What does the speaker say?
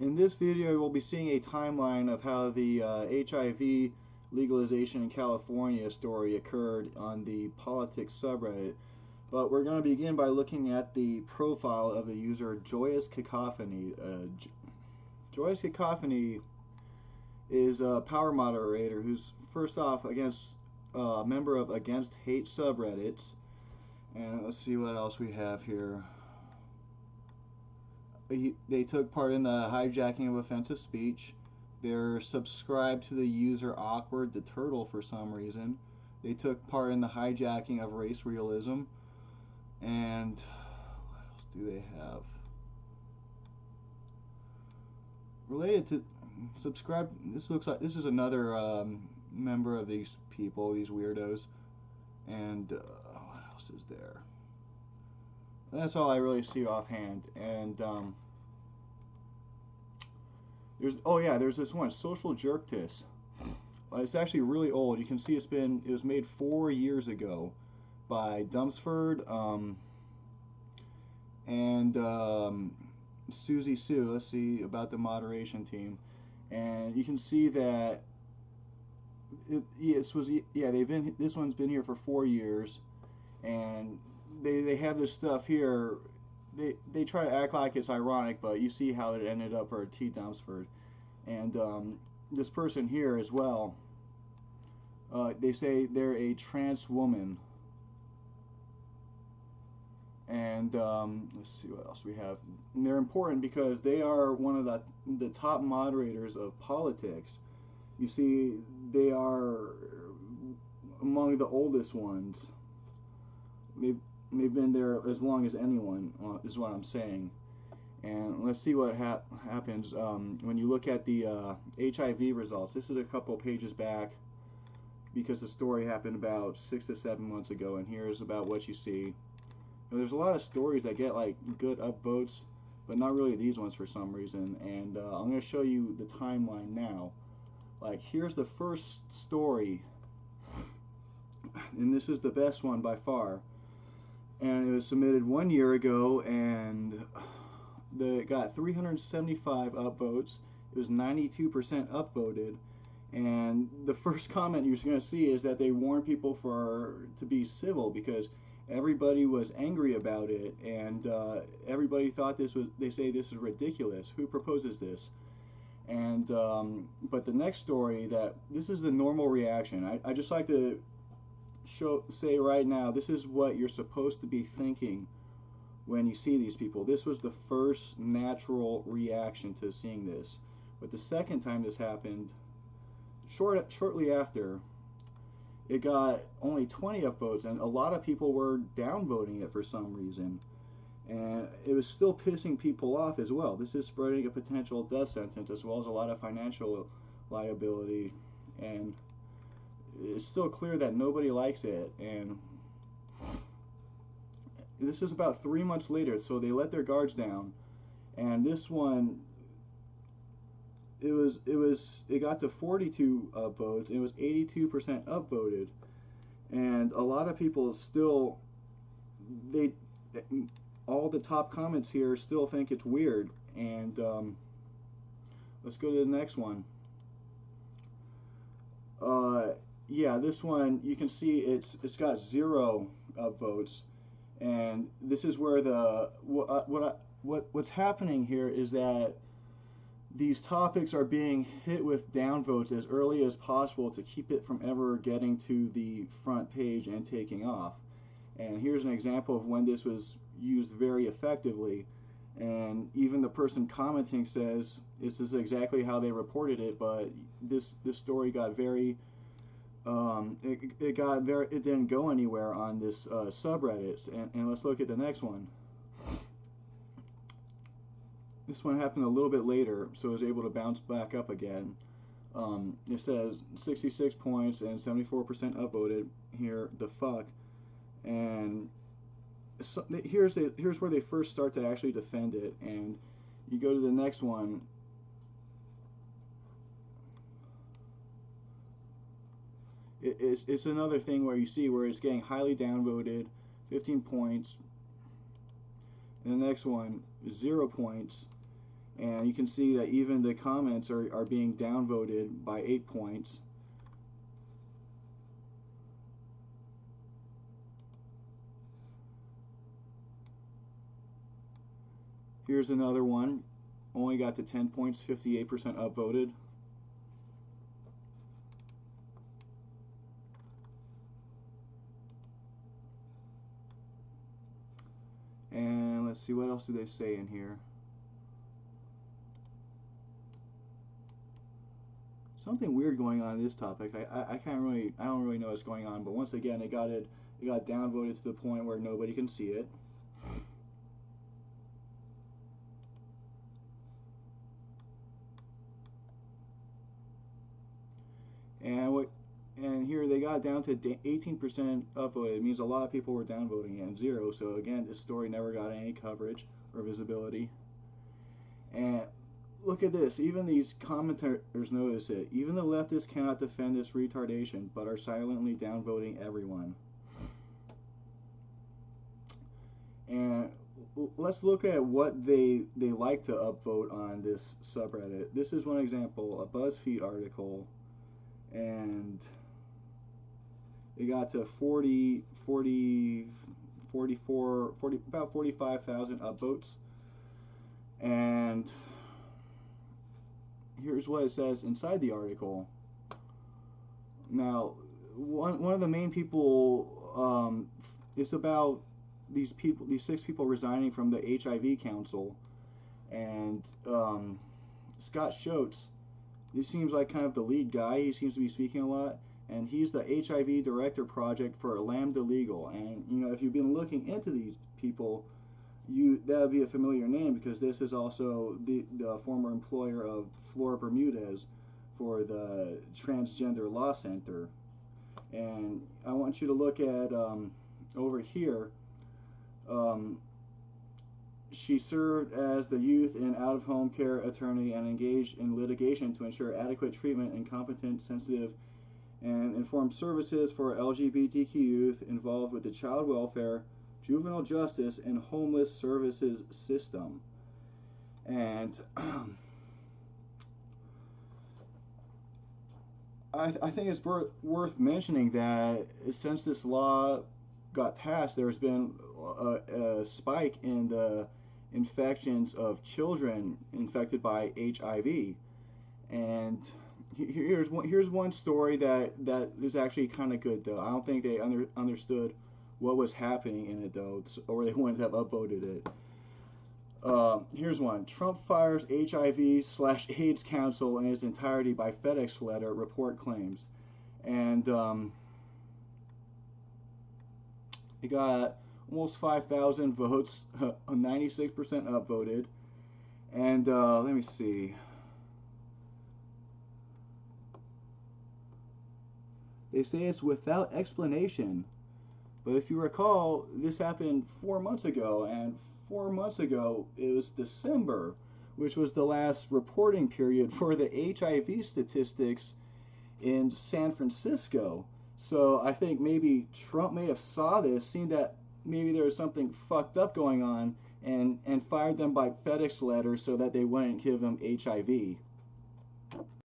In this video, we'll be seeing a timeline of how the HIV legalization in California story occurred on the politics subreddit. But we're going to begin by looking at the profile of the user Joyous Cacophony. Joyous Cacophony is a power moderator who's first off a member of Against Hate subreddits. And let's see what else we have here. They took part in the hijacking of offensive speech. They're subscribed to the user Awkward the Turtle for some reason. They took part in the hijacking of race realism. And what else do they have? Related to subscribe, this looks like this is another member of these people, these weirdos. And what else is there? That's all I really see offhand. And there's this one, Social Jerktis. It's actually really old. You can see it was made 4 years ago by Dumpsford and Susie Sue. Let's see about the moderation team, and you can see that this one's been here for 4 years, and they have this stuff here. They try to act like it's ironic, but you see how it ended up for T. Dumpsford. And this person here as well, they say they're a trans woman. And let's see what else we have. And they're important because they are one of the top moderators of politics. You see, they are among the oldest ones. They've been there as long as anyone, is what I'm saying. And let's see what happens when you look at the HIV results. This is a couple pages back because the story happened about 6 to 7 months ago, and here's about what you see. And there's a lot of stories that get like good upvotes, but not really these ones for some reason. And I'm going to show you the timeline now. Like, here's the first story, and this is the best one by far. And it was submitted 1 year ago, and it got 375 upvotes. It was 92% upvoted, and the first comment you're going to see is that they warn people to be civil because everybody was angry about it, and everybody thought they say this is ridiculous. Who proposes this? And but the next story, this is the normal reaction. I just like to say right now, this is what you're supposed to be thinking when you see these people. This was the first natural reaction to seeing this. But the second time this happened, shortly after, it got only 20 upvotes, and a lot of people were downvoting it for some reason. And it was still pissing people off as well. This is spreading a potential death sentence as well as a lot of financial liability, and it's still clear that nobody likes it. And this is about 3 months later, so they let their guards down. And this one, it got to 42 upvotes, and it was 82% upvoted. And a lot of people still, all the top comments here still think it's weird. And let's go to the next one. Yeah, this one, you can see it's got 0 upvotes, and this is where what's happening here is that these topics are being hit with downvotes as early as possible to keep it from ever getting to the front page and taking off. And here's an example of when this was used very effectively, and even the person commenting says this is exactly how they reported it, but this story got very it didn't go anywhere on this subreddit. And let's look at the next one. This one happened a little bit later, so it was able to bounce back up again. It says 66 points and 74% upvoted. Here, the fuck. And so, here's where they first start to actually defend it. And you go to the next one. It's another thing where you see where it's getting highly downvoted, 15 points. And the next one, 0 points. And you can see that even the comments are being downvoted by 8 points. Here's another one. Only got to 10 points, 58% upvoted. And let's see, what else do they say in here? Something weird going on in this topic. I don't really know what's going on, but once again, it got downvoted to the point where nobody can see it. And here they got down to 18% upvoted. It means a lot of people were downvoting it, and 0. So again, this story never got any coverage or visibility. And look at this. Even these commenters notice it. Even the leftists cannot defend this retardation, but are silently downvoting everyone. And let's look at what they like to upvote on this subreddit. This is one example, a BuzzFeed article, and it got to about 45,000 upvotes. And here's what it says inside the article. Now, one of the main people, it's about these 6 people resigning from the HIV Council, and Scott Schultz. This seems like kind of the lead guy. He seems to be speaking a lot, and he's the HIV director project for Lambda Legal. And you know, if you've been looking into these people, that would be a familiar name, because this is also the former employer of Flora Bermudez for the Transgender Law Center. And I want you to look at over here. She served as the youth and out-of-home care attorney and engaged in litigation to ensure adequate treatment and competent, sensitive, and informed services for LGBTQ youth involved with the child welfare, juvenile justice, and homeless services system. And I think it's worth mentioning that since this law got passed, there's been a spike in the infections of children infected by HIV. And here's one story that is actually kind of good, though. I don't think they understood what was happening in it, though, or they wouldn't have upvoted it. Here's one. Trump fires HIV/AIDS Council in its entirety by FedEx letter, report claims. And it got almost 5,000 votes, 96% upvoted. And let me see. They say it's without explanation. But if you recall, this happened 4 months ago, and 4 months ago it was December, which was the last reporting period for the HIV statistics in San Francisco. So I think maybe Trump may have saw this, seen that maybe there was something fucked up going on, and fired them by FedEx letter so that they wouldn't give him HIV.